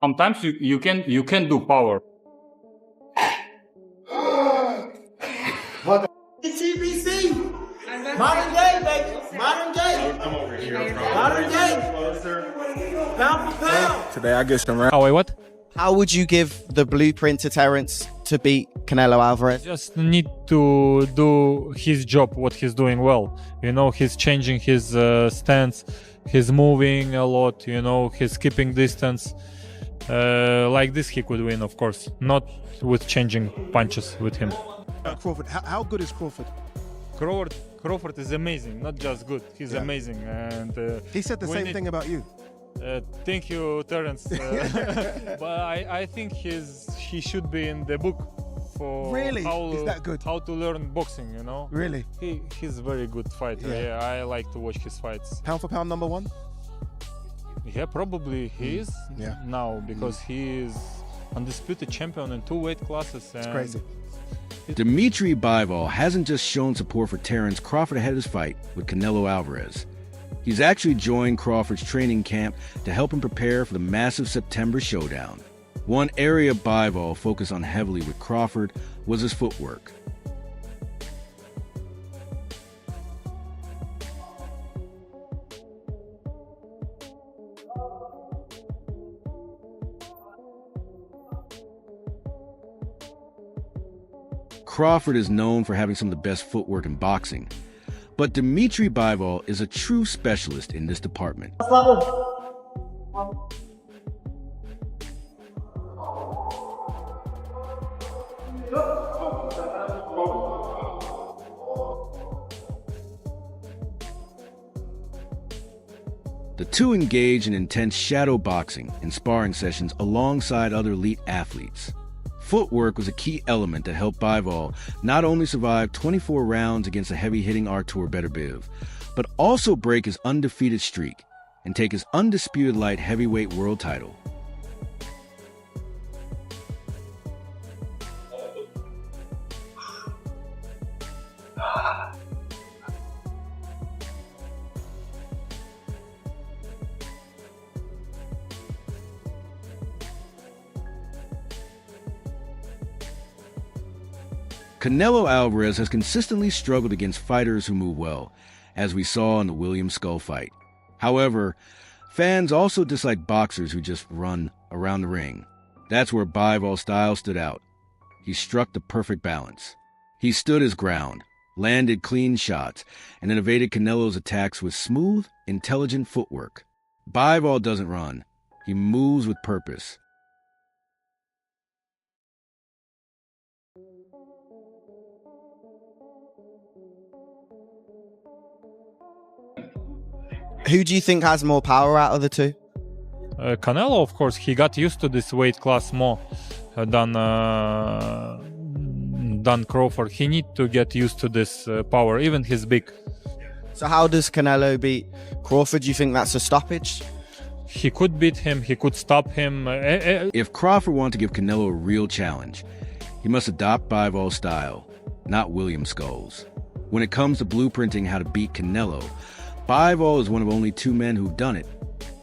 Sometimes you can do power. It's TBC. Modern day, baby. Modern day. Modern day. Pound for pound. Today I get some round. Oh, wait, what? How would you give the blueprint to Terence to beat Canelo Alvarez? Just need to do his job, what he's doing well. You know, he's changing his stance, he's moving a lot, you know, he's keeping distance. Like this he could win, of course, not with changing punches with him. Crawford, how good is Crawford? Crawford is amazing, not just good, he's amazing. And He said the same thing about you. Thank you, Terence. But I think he should be in the book for Really? Is that good? how to learn boxing, you know. Really? He's a very good fighter. Yeah. I like to watch his fights. Pound for pound #1? Yeah, probably he is Yeah. now because he is undisputed champion in 2 weight classes. It's crazy. Dmitry Bivol hasn't just shown support for Terence Crawford ahead of his fight with Canelo Alvarez. He's actually joined Crawford's training camp to help him prepare for the massive September showdown. One area Bivol focused on heavily with Crawford was his footwork. Crawford is known for having some of the best footwork in boxing, but Dmitry Bivol is a true specialist in this department. The two engage in intense shadow boxing and sparring sessions alongside other elite athletes. Footwork was a key element that helped Bivol not only survive 24 rounds against a heavy-hitting Artur Beterbiev, but also break his undefeated streak and take his undisputed light heavyweight world title. Canelo Alvarez has consistently struggled against fighters who move well, as we saw in the Williams Skull fight. However, fans also dislike boxers who just run around the ring. That's where Bivol's style stood out. He struck the perfect balance. He stood his ground, landed clean shots, and then evaded Canelo's attacks with smooth, intelligent footwork. Bivol doesn't run. He moves with purpose. Who do you think has more power out of the two? Canelo, of course, he got used to this weight class more than Crawford. He need to get used to this power, even he's big. So how does Canelo beat Crawford? Do you think that's a stoppage? He could beat him, he could stop him. If Crawford wants to give Canelo a real challenge, he must adopt Bivol's style, not William Skull's. When it comes to blueprinting how to beat Canelo, Bivol is one of only 2 men who've done it,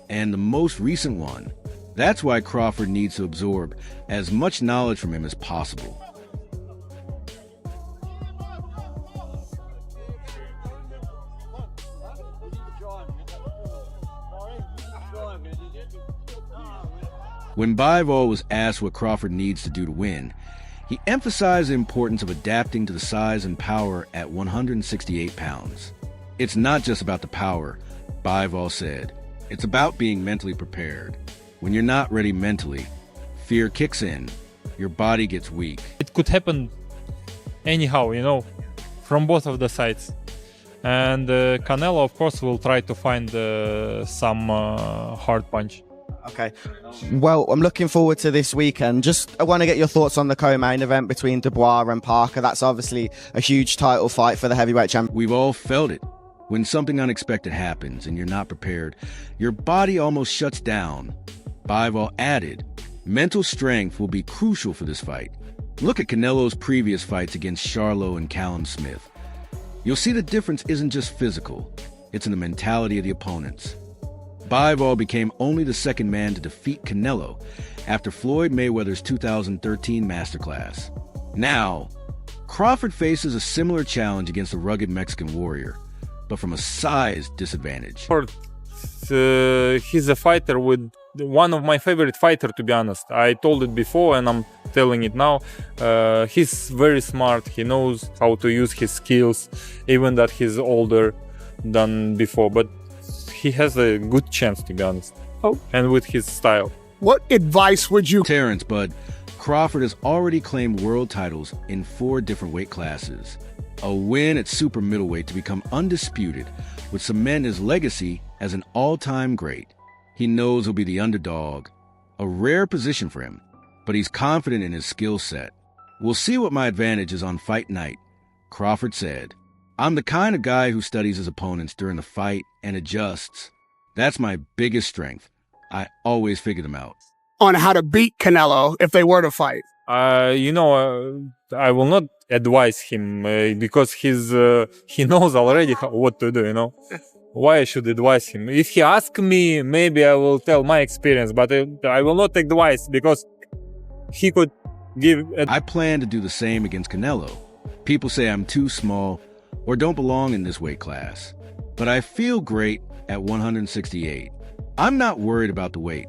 and the most recent one. That's why Crawford needs to absorb as much knowledge from him as possible. When Bivol was asked what Crawford needs to do to win, he emphasized the importance of adapting to the size and power at 168 pounds. It's not just about the power, Bivol said. It's about being mentally prepared. When you're not ready mentally, fear kicks in, your body gets weak. It could happen anyhow, you know, from both of the sides. And Canelo, of course, will try to find some hard punch. Okay. Well, I'm looking forward to this weekend. I want to get your thoughts on the co-main event between Dubois and Parker. That's obviously a huge title fight for the heavyweight champion. We've all felt it. When something unexpected happens and you're not prepared, your body almost shuts down. Bivol added, mental strength will be crucial for this fight. Look at Canelo's previous fights against Charlo and Callum Smith. You'll see the difference isn't just physical, it's in the mentality of the opponents. Bivol became only the second man to defeat Canelo after Floyd Mayweather's 2013 masterclass. Now, Crawford faces a similar challenge against a rugged Mexican warrior, but from a size disadvantage. He's a fighter with one of my favorite fighters, to be honest. I told it before and I'm telling it now. He's very smart. He knows how to use his skills, even that he's older than before. But he has a good chance, to be honest. Oh. And with his style. What advice would you... Terence, Bud, Crawford has already claimed world titles in 4 different weight classes. A win at super middleweight to become undisputed would cement his legacy as an all-time great. He knows he'll be the underdog, a rare position for him, but he's confident in his skill set. We'll see what my advantage is on fight night, Crawford said. I'm the kind of guy who studies his opponents during the fight and adjusts. That's my biggest strength. I always figure them out. On how to beat Canelo if they were to fight? I will not advise him because he knows already what to do, Why I should advise him? If he asks me, maybe I will tell my experience, but I will not advise because he could give... I plan to do the same against Canelo. People say I'm too small or don't belong in this weight class, but I feel great at 168. I'm not worried about the weight.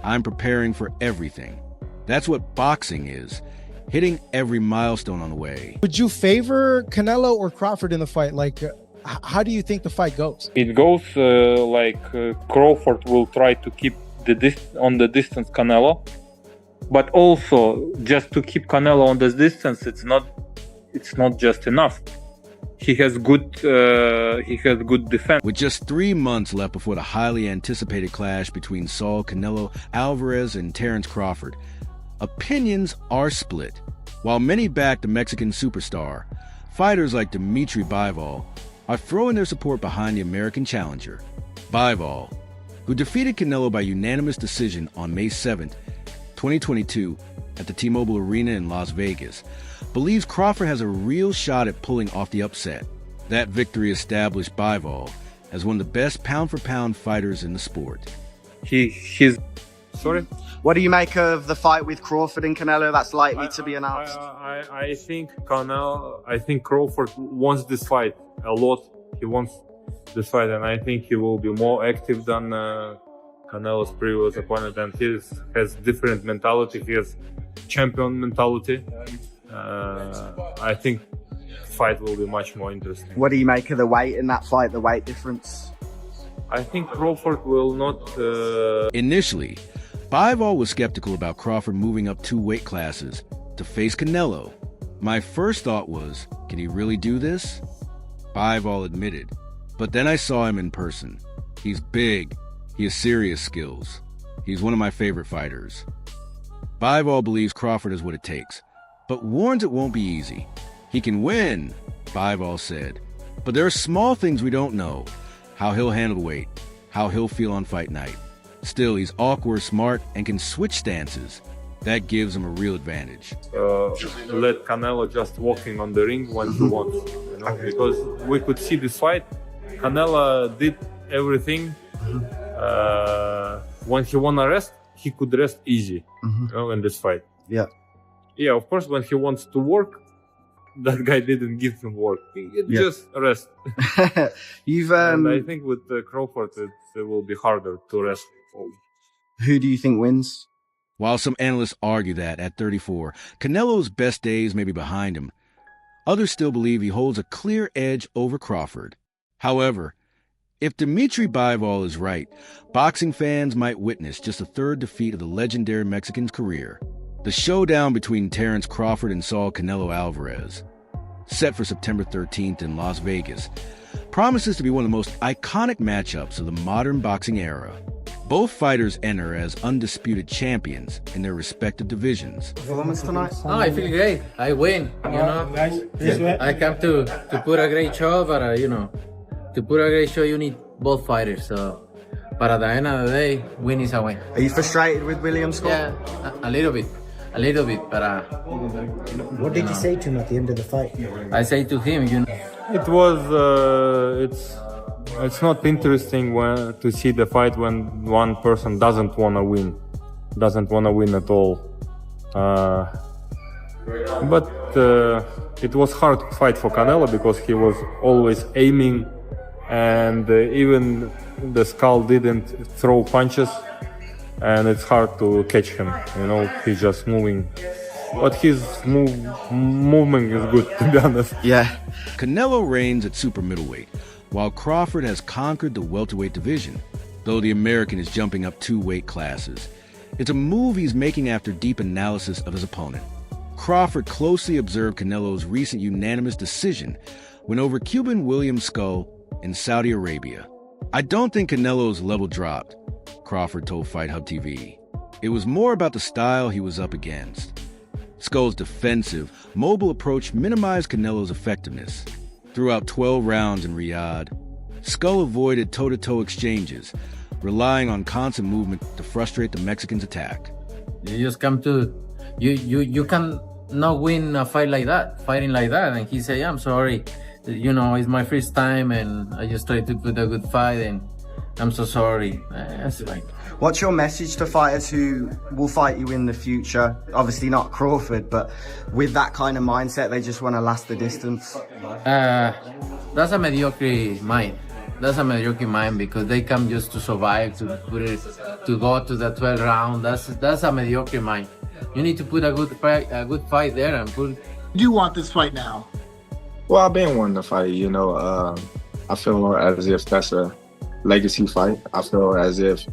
I'm preparing for everything. That's what boxing is, hitting every milestone on the way. Would you favor Canelo or Crawford in the fight? How do you think the fight goes? It goes Crawford will try to keep on the distance Canelo, but also just to keep Canelo on this distance, it's not just enough. He has good defense. With just 3 months left before the highly anticipated clash between Saul Canelo Alvarez and Terence Crawford, opinions are split. While many back the Mexican superstar, fighters like Dmitry Bivol are throwing their support behind the American challenger. Bivol, who defeated Canelo by unanimous decision on May 7, 2022 at the T-Mobile Arena in Las Vegas, believes Crawford has a real shot at pulling off the upset. That victory established Bivol as one of the best pound-for-pound fighters in the sport. He's... Sorry? What do you make of the fight with Crawford and Canelo that's likely to be announced? I think Crawford wants this fight a lot. He wants this fight, and I think he will be more active than Canelo's previous opponent, and he has different mentality. He has champion mentality. I think the fight will be much more interesting. What do you make of the weight in that fight, the weight difference? I think Crawford will not... Initially, Bivol was skeptical about Crawford moving up 2 weight classes to face Canelo. My first thought was, can he really do this? Bivol admitted, but then I saw him in person. He's big. He has serious skills. He's one of my favorite fighters. Bivol believes Crawford is what it takes, but warns it won't be easy. He can win, Bivol said, but there are small things we don't know. How he'll handle the weight, how he'll feel on fight night. Still, he's awkward, smart, and can switch stances. That gives him a real advantage. Let Canelo just walking on the ring when he wants, because we could see this fight. Canelo did everything. When he want to rest, he could rest easy, in this fight. Yeah. Yeah, of course, when he wants to work, that guy didn't give him work. Just rest. And I think with Crawford, it will be harder to rest. Who do you think wins? While some analysts argue that, at 34, Canelo's best days may be behind him, others still believe he holds a clear edge over Crawford. However, if Dmitry Bivol is right, boxing fans might witness just a 3rd defeat of the legendary Mexican's career. The showdown between Terence Crawford and Saul Canelo Alvarez, set for September 13th in Las Vegas, promises to be one of the most iconic matchups of the modern boxing era. Both fighters enter as undisputed champions in their respective divisions. Performance tonight? Oh, I feel great. I win, I come to put a great show, but to put a great show, you need both fighters. So, but at the end of the day, win is a win. Are you frustrated with William Scott? Yeah, a little bit, but... What did you say to him at the end of the fight? I say to him, It was, it's not interesting to see the fight when one person doesn't want to win at all. But it was hard fight for Canelo because he was always aiming, and even the Skull didn't throw punches, and it's hard to catch him. He's just moving. But his movement is good, to be honest. Yeah. Canelo reigns at super middleweight, while Crawford has conquered the welterweight division, though the American is jumping up 2 weight classes. It's a move he's making after deep analysis of his opponent. Crawford closely observed Canelo's recent unanimous decision win over Cuban William Skull in Saudi Arabia. "I don't think Canelo's level dropped," Crawford told Fight Hub TV. "It was more about the style he was up against." Skull's defensive, mobile approach minimized Canelo's effectiveness. Throughout 12 rounds in Riyadh, Skull avoided toe-to-toe exchanges, relying on constant movement to frustrate the Mexican's attack. You just come to... You can not win a fight like that, fighting like that. And he say, "I'm sorry, it's my first time and I just tried to put a good fight and I'm so sorry." That's like... What's your message to fighters who will fight you in the future? Obviously not Crawford, but with that kind of mindset, they just want to last the distance. That's a mediocre mind. That's a mediocre mind because they come just to survive, to go to the 12th round. That's a mediocre mind. You need to put a good fight there and put... You want this fight now? Well, I've been wanting to fight, I feel as if that's a legacy fight. I feel as if,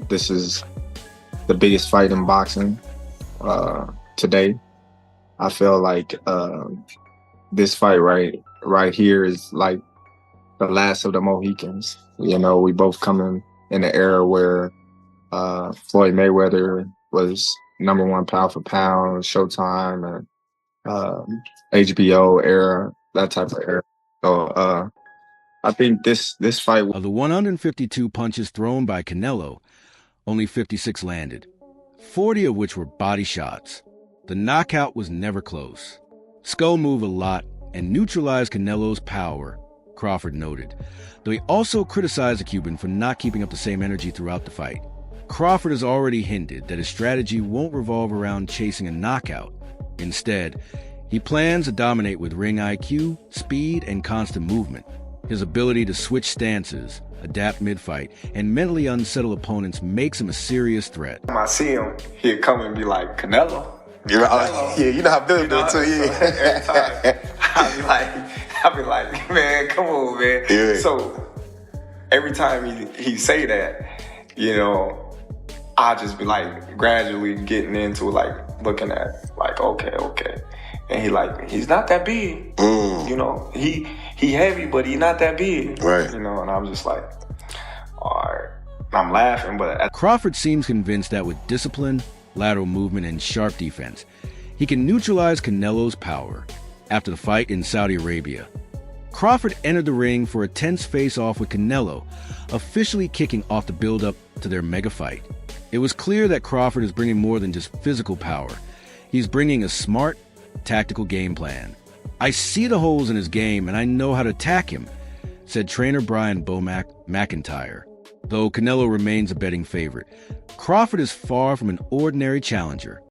this is the biggest fight in boxing today. I feel like this fight right here is like the last of the Mohicans. We both coming in an era where Floyd Mayweather was #1 pound for pound, Showtime, and HBO era, that type of era. So I think this fight... Of the 152 punches thrown by Canelo, only 56 landed, 40 of which were body shots. The knockout was never close. Skull moved a lot and neutralized Canelo's power, Crawford noted, though he also criticized the Cuban for not keeping up the same energy throughout the fight. Crawford has already hinted that his strategy won't revolve around chasing a knockout. Instead, he plans to dominate with ring IQ, speed, and constant movement. His ability to switch stances, adapt mid-fight, and mentally unsettle opponents makes him a serious threat. When I see him, he'll come and be like, "Canelo." Yeah, you know how Billy do it too, yeah. Every time, I'll be like, "Man, come on, man." Yeah. So every time he say that, I just be like gradually getting into like looking at like, okay. And he's not that big. He heavy, but he not that big. Right. And I'm just like, all right. I'm laughing, but... Crawford seems convinced that with discipline, lateral movement, and sharp defense, he can neutralize Canelo's power. After the fight in Saudi Arabia, Crawford entered the ring for a tense face-off with Canelo, officially kicking off the build-up to their mega fight. It was clear that Crawford is bringing more than just physical power. He's bringing a smart, tactical game plan. "I see the holes in his game and I know how to attack him," said trainer Brian McIntyre. Though Canelo remains a betting favorite, Crawford is far from an ordinary challenger.